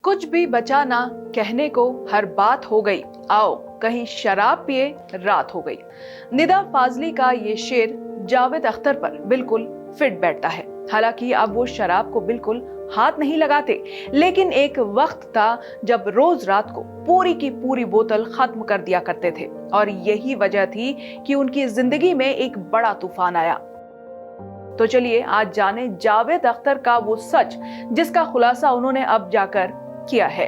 कुछ भी बचा ना कहने को, हर बात हो गई, आओ कहीं शराब पिए रात हो गई। निदा फाजली का ये शेर जावेद अख्तर पर बिल्कुल फिट बैठता है। हालांकि अब वो शराब को बिल्कुल हाथ नहीं लगाते, लेकिन एक वक्त था जब रोज रात को पूरी की पूरी बोतल खत्म कर दिया करते थे, और यही वजह थी कि उनकी जिंदगी में एक बड़ा तूफान आया। तो चलिए आज जाने जावेद अख्तर का वो सच, जिसका खुलासा उन्होंने अब जाकर किया है।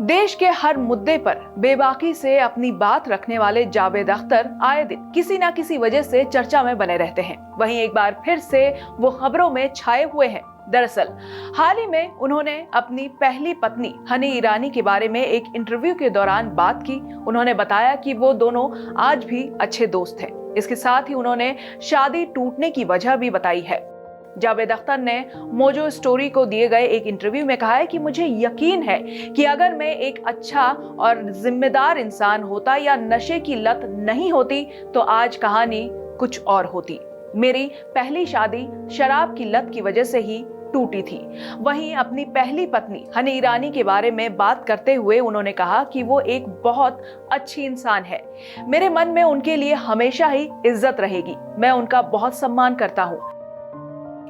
देश के हर मुद्दे पर बेबाकी से अपनी बात रखने वाले जावेद अख्तर आए दिन किसी ना किसी वजह से चर्चा में बने रहते हैं। वहीं एक बार फिर से वो खबरों में छाए हुए हैं। दरअसल हाल ही में उन्होंने अपनी पहली पत्नी हनी ईरानी के बारे में एक इंटरव्यू के दौरान बात की। उन्होंने बताया कि वो दोनों आज भी अच्छे दोस्त हैं। इसके साथ ही उन्होंने शादी टूटने की वजह भी बताई है। जावेद अख्तर ने मोजो स्टोरी को दिए गए एक इंटरव्यू में कहा है कि मुझे यकीन है कि अगर मैं एक अच्छा और जिम्मेदार इंसान होता या नशे की लत नहीं होती तो आज कहानी कुछ और होती। मेरी पहली शादी शराब की लत की वजह से ही टूटी थी। वहीं अपनी पहली पत्नी हनी ईरानी के बारे में बात करते हुए उन्होंने कहा कि वो एक बहुत अच्छी इंसान है। मेरे मन में उनके लिए हमेशा ही इज्जत रहेगी। मैं उनका बहुत सम्मान करता हूँ।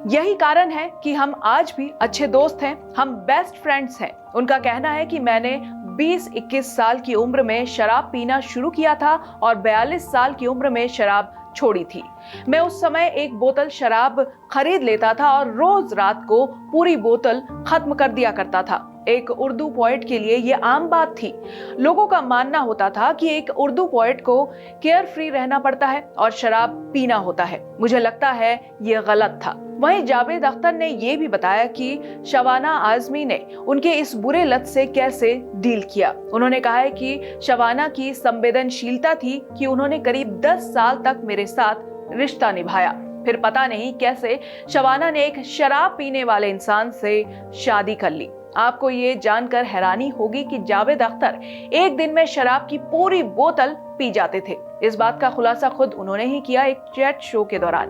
यही कारण है कि हम आज भी अच्छे दोस्त हैं, हम बेस्ट फ्रेंड्स हैं। उनका कहना है कि मैंने 20-21 साल की उम्र में शराब पीना शुरू किया था और 42 साल की उम्र में शराब छोड़ी थी। मैं उस समय एक बोतल शराब खरीद लेता था और रोज रात को पूरी बोतल खत्म कर दिया करता था। एक उर्दू पोएट के लिए ये आम बात थी। लोगों का मानना होता था कि एक उर्दू पोएट को केयर फ्री रहना पड़ता है और शराब पीना होता है। मुझे लगता है ये गलत था। वहीं जावेद अख्तर ने ये भी बताया कि शबाना आजमी ने उनके इस बुरे लत से कैसे डील किया। उन्होंने कहा है कि शबाना की संवेदनशीलता थी कि उन्होंने करीब 10 साल तक मेरे साथ रिश्ता निभाया। फिर पता नहीं कैसे शबाना ने एक शराब पीने वाले इंसान से शादी कर ली। आपको ये जानकर हैरानी होगी कि जावेद अख्तर एक दिन में शराब की पूरी बोतल पी जाते थे। इस बात का खुलासा खुद उन्होंने ही किया एक चैट शो के दौरान।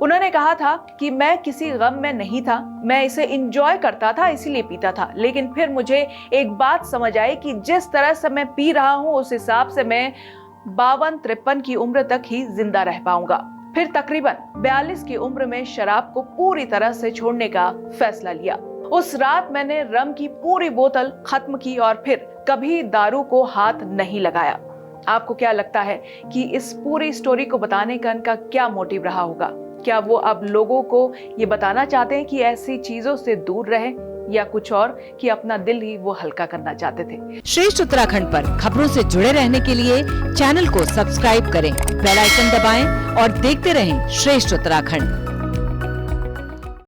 उन्होंने कहा था कि मैं किसी गम में नहीं था, मैं इसे एंजॉय करता था इसीलिए पीता था। लेकिन फिर मुझे एक बात समझ आई कि जिस तरह से मैं पी रहा हूँ उस हिसाब से मैं 52-53 की उम्र तक ही जिंदा रह पाऊंगा। फिर तकरीबन 42 की उम्र में शराब को पूरी तरह से छोड़ने का फैसला लिया। उस रात मैंने रम की पूरी बोतल खत्म की और फिर कभी दारू को हाथ नहीं लगाया। आपको क्या लगता है कि इस पूरी स्टोरी को बताने का इनका क्या मोटिव रहा होगा? क्या वो अब लोगों को ये बताना चाहते हैं कि ऐसी चीजों से दूर रहें, या कुछ और कि अपना दिल ही वो हल्का करना चाहते थे? श्रेष्ठ उत्तराखंड पर खबरों से जुड़े रहने के लिए चैनल को सब्सक्राइब करें, बेल आइकन दबाएं और देखते रहें श्रेष्ठ उत्तराखंड।